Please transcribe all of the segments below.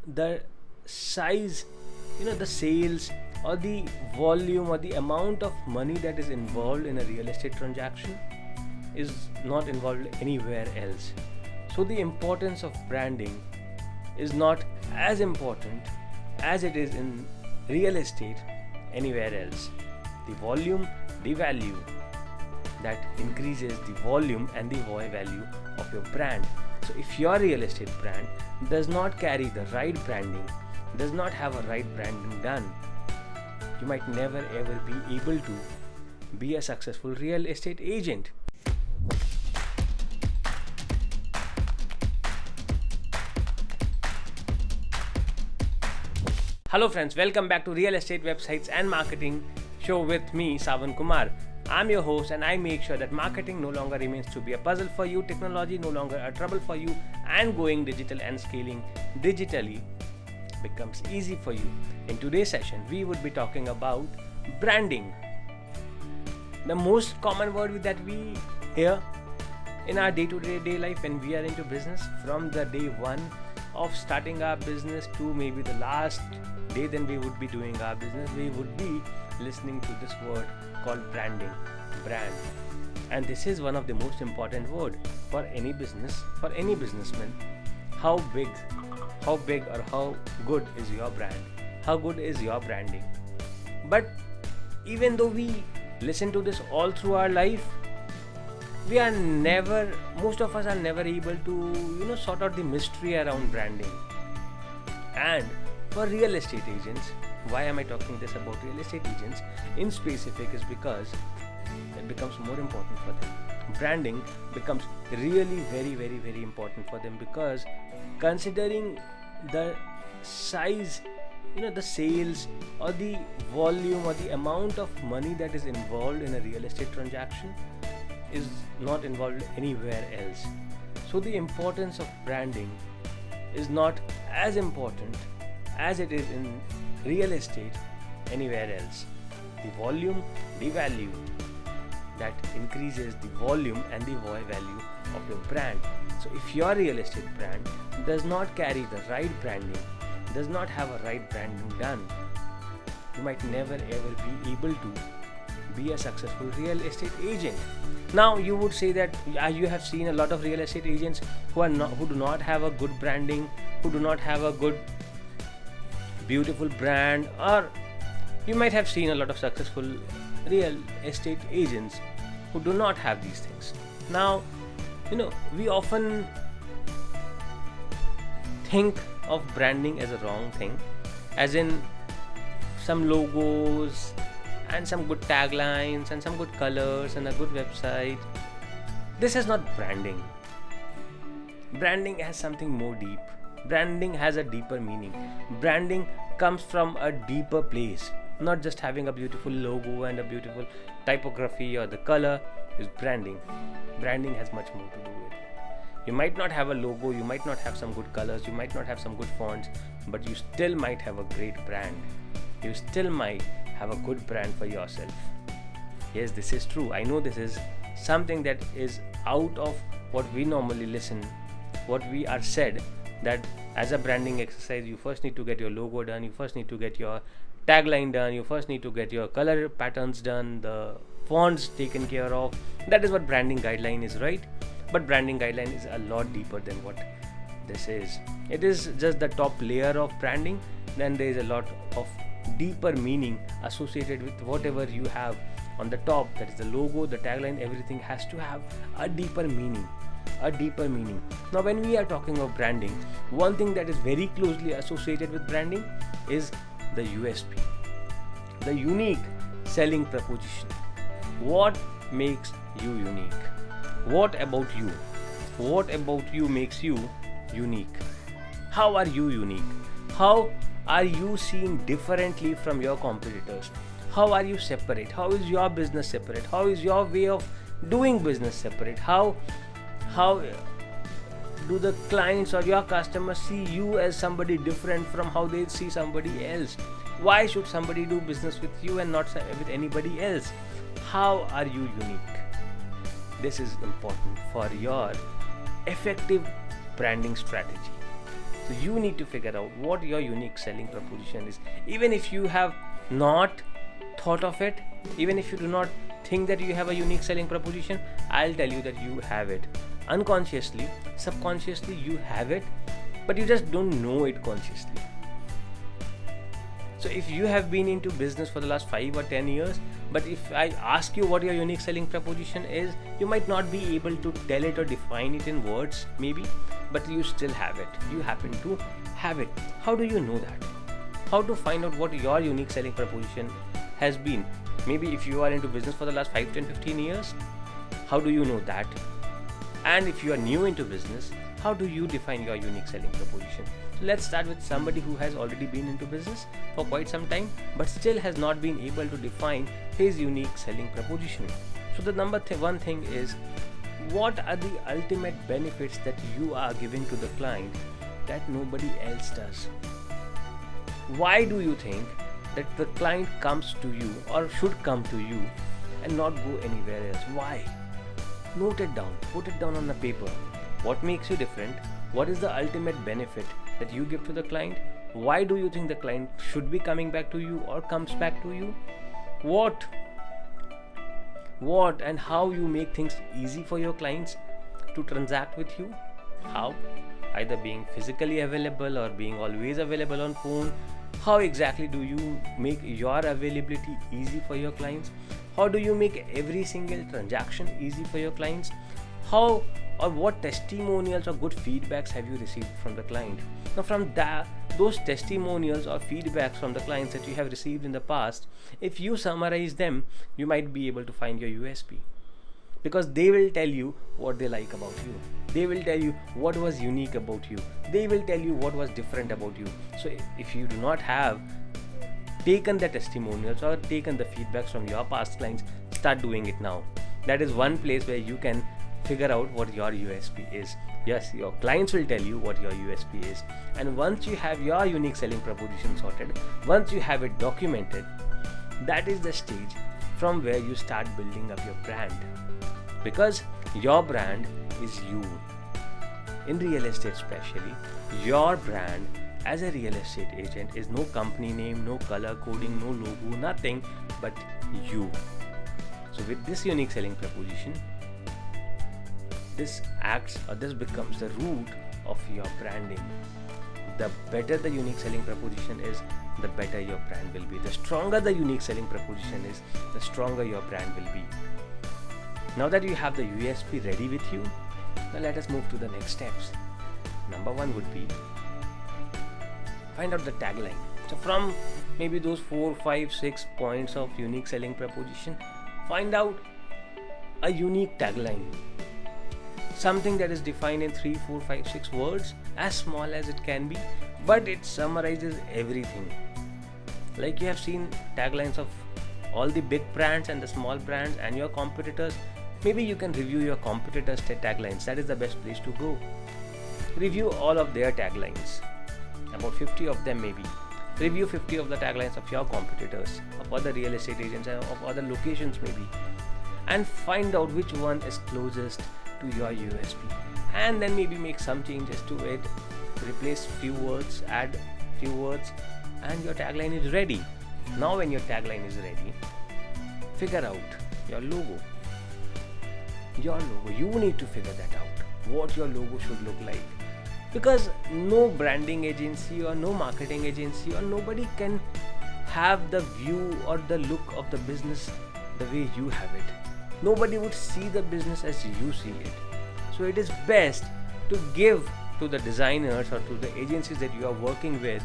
the size, the sales or the volume or the amount of money that is involved in a real estate transaction is not involved anywhere else. So the importance of branding is not as important as it is in real estate anywhere else. The volume, the value that increases the volume and the value of your brand. So if your real estate brand does not carry the right branding, does not have a right branding done, you might never ever be able to be a successful real estate agent. Hello friends, welcome back to Real Estate Websites and Marketing Show with me, Savan Kumar. I'm your host and I make sure that marketing no longer remains to be a puzzle for you, technology no longer a trouble for you, and going digital and scaling digitally becomes easy for you. In today's session, we would be talking about branding. The most common word that we hear in our day-to-day life when we are into business, from the day one of starting our business to maybe the last day then we would be doing our business, we would be listening to this word called branding, brand. And this is one of the most important word for any business, for any businessman. How big or how good is your brand? How good is your branding? But even though we listen to this all through our life, most of us are never able to, sort out the mystery around branding. And for real estate agents, why am I talking this about real estate agents in specific is because it becomes more important for them. Branding becomes really very, very, very important for them because considering the size, the sales or the volume or the amount of money that is involved in a real estate transaction is not involved anywhere else. So the importance of branding is not as important as it is in real estate anywhere else. The volume, the value that increases the volume and the value of your brand. So if your real estate brand does not carry the right branding, does not have a right branding done, you might never ever be able to be a successful real estate agent. Now you would say that you have seen a lot of real estate agents who do not have a good branding, who do not have a good beautiful brand, or you might have seen a lot of successful real estate agents who do not have these things. Now, we often think of branding as a wrong thing, as in some logos and some good taglines and some good colors and a good website. This is not branding. Branding has something more deep. Branding has a deeper meaning. Branding comes from a deeper place. Not just having a beautiful logo and a beautiful typography or the color is branding. Branding has much more to do with it. You might not have a logo, you might not have some good colors, you might not have some good fonts, but you still might have a great brand. You still might have a good brand for yourself. Yes, this is true. I know this is something that is out of what we normally listen, what we are said, that as a branding exercise, you first need to get your logo done, you first need to get your tagline done, you first need to get your color patterns done, the fonts taken care of. That is what branding guideline is, right? But branding guideline is a lot deeper than what this is. It is just the top layer of branding. Then there is a lot of deeper meaning associated with whatever you have on the top. That is the logo, the tagline, everything has to have a deeper meaning. Now when we are talking of branding, one thing that is very closely associated with branding is the USP, the unique selling proposition. What makes you unique? What about you makes you unique? How are you unique? How are you seen differently from your competitors? How are you separate? How is your business separate? How is your way of doing business separate? How do the clients or your customers see you as somebody different from how they see somebody else? Why should somebody do business with you and not with anybody else? How are you unique? This is important for your effective branding strategy. So you need to figure out what your unique selling proposition is. Even if you have not thought of it, even if you do not think that you have a unique selling proposition, I'll tell you that you have it. Unconsciously, subconsciously, you have it, but you just don't know it consciously. So if you have been into business for the last 5 or 10 years, but if I ask you what your unique selling proposition is, you might not be able to tell it or define it in words maybe, but you still have it. You happen to have it. How do you know that? How to find out what your unique selling proposition has been? Maybe if you are into business for the last 5, 10, 15 years, how do you know that? And if you are new into business, how do you define your unique selling proposition? So let's start with somebody who has already been into business for quite some time, but still has not been able to define his unique selling proposition. So the one thing is, what are the ultimate benefits that you are giving to the client that nobody else does? Why do you think that the client comes to you or should come to you and not go anywhere else? Why? Note it down. Put it down on the paper. What makes you different? What is the ultimate benefit that you give to the client? Why do you think the client should be coming back to you or comes back to you? What and how you make things easy for your clients to transact with you? How? Either being physically available or being always available on phone. How exactly do you make your availability easy for your clients? How do you make every single transaction easy for your clients? How or what testimonials or good feedbacks have you received from the client? Now from those testimonials or feedbacks from the clients that you have received in the past, if you summarize them, you might be able to find your USP. Because they will tell you what they like about you. They will tell you what was unique about you. They will tell you what was different about you. So if you do not have taken the testimonials or taken the feedbacks from your past clients, start doing it now. That is one place where you can figure out what your USP is. Yes, your clients will tell you what your USP is. And once you have your unique selling proposition sorted, once you have it documented, that is the stage from where you start building up your brand. Because your brand is you. In real estate especially, your brand as a real estate agent is no company name, no color coding, no logo, nothing but you. So with this unique selling proposition, this becomes the root of your branding. The better the unique selling proposition is, the better your brand will be. The stronger the unique selling proposition is, the stronger your brand will be. Now that you have the USP ready with you, now let us move to the next steps. Number 1 would be, find out the tagline. So from maybe those 4, 5, 6 points of unique selling proposition, find out a unique tagline. Something that is defined in 3, 4, 5, 6 words, as small as it can be, but it summarizes everything. Like you have seen taglines of all the big brands and the small brands and your competitors. Maybe you can review your competitors' taglines. That is the best place to go. Review all of their taglines, about 50 of them maybe. Review 50 of the taglines of your competitors, of other real estate agents, and of other locations maybe, and find out which one is closest to your USP, and then maybe make some changes to it, replace few words, add few words, and your tagline is ready. Now when your tagline is ready, figure out your logo. You need to figure that out, what your logo should look like, because no branding agency or no marketing agency or nobody can have the view or the look of the business the way you have it. Nobody would see the business as you see it. So it is best to give to the designers or to the agencies that you are working with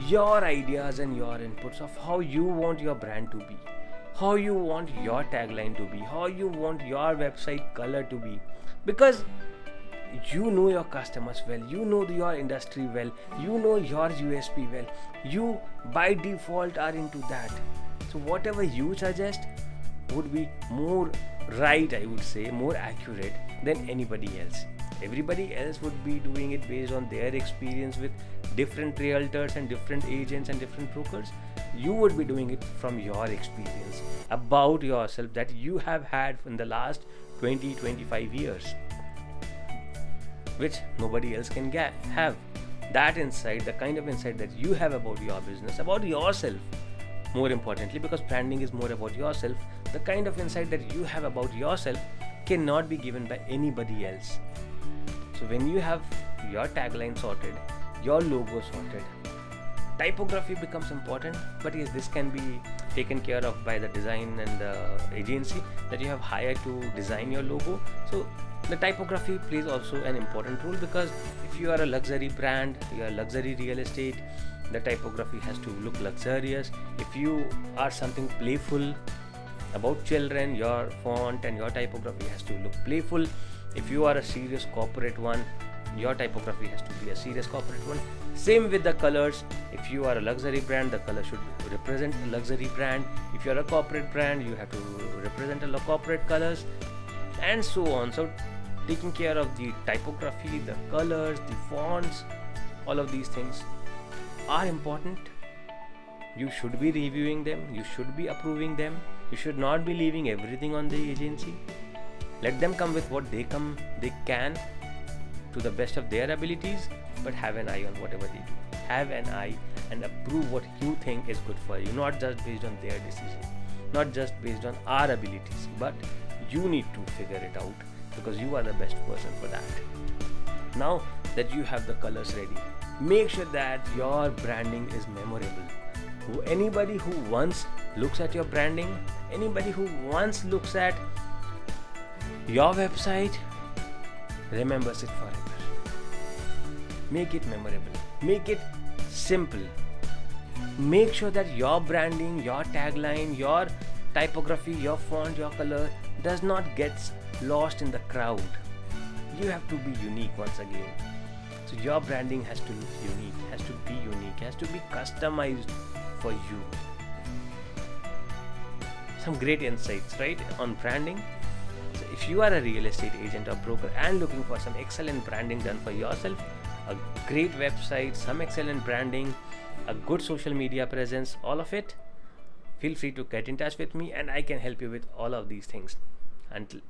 your ideas and your inputs of how you want your brand to be, how you want your tagline to be, how you want your website color to be, because you know your customers well, you know your industry well, you know your USP well, you by default are into that. So whatever you suggest would be more right, I would say, more accurate than anybody else. Everybody else would be doing it based on their experience with different realtors and different agents and different brokers. You would be doing it from your experience about yourself that you have had in the last 20-25 years. which nobody else can have. That insight, the kind of insight that you have about your business, about yourself, more importantly, because branding is more about yourself, the kind of insight that you have about yourself cannot be given by anybody else. So when you have your tagline sorted, your logo sorted, typography becomes important, but yes, this can be taken care of by the design and the agency that you have hired to design your logo. So the typography plays also an important role, because if you are a luxury brand, you are luxury real estate, the typography has to look luxurious. If you are something playful about children, your font and your typography has to look playful. If you are a serious corporate one, your typography has to be a serious corporate one. Same with the colors. If you are a luxury brand, the color should represent a luxury brand. If you are a corporate brand, you have to represent a corporate colors, and so on. So taking care of the typography, the colors, the fonts, all of these things are important. You should be reviewing them, you should be approving them. You should not be leaving everything on the agency. Let them come with what they can to the best of their abilities, but have an eye on whatever they do. Have an eye and approve what you think is good for you, not just based on their decision, not just based on our abilities, but you need to figure it out, because you are the best person for that. Now that you have the colors ready, make sure that your branding is memorable. Anybody who once looks at your branding, anybody who once looks at your website, remembers it forever. Make it memorable, make it simple. Make sure that your branding, your tagline, your typography, your font, your color does not get lost in the crowd. You have to be unique once again. So your branding has to look unique, has to be unique, has to be customized for you. Some great insights, right, on branding. So if you are a real estate agent or broker and looking for some excellent branding done for yourself, a great website, some excellent branding, a good social media presence, all of it, feel free to get in touch with me and I can help you with all of these things. Until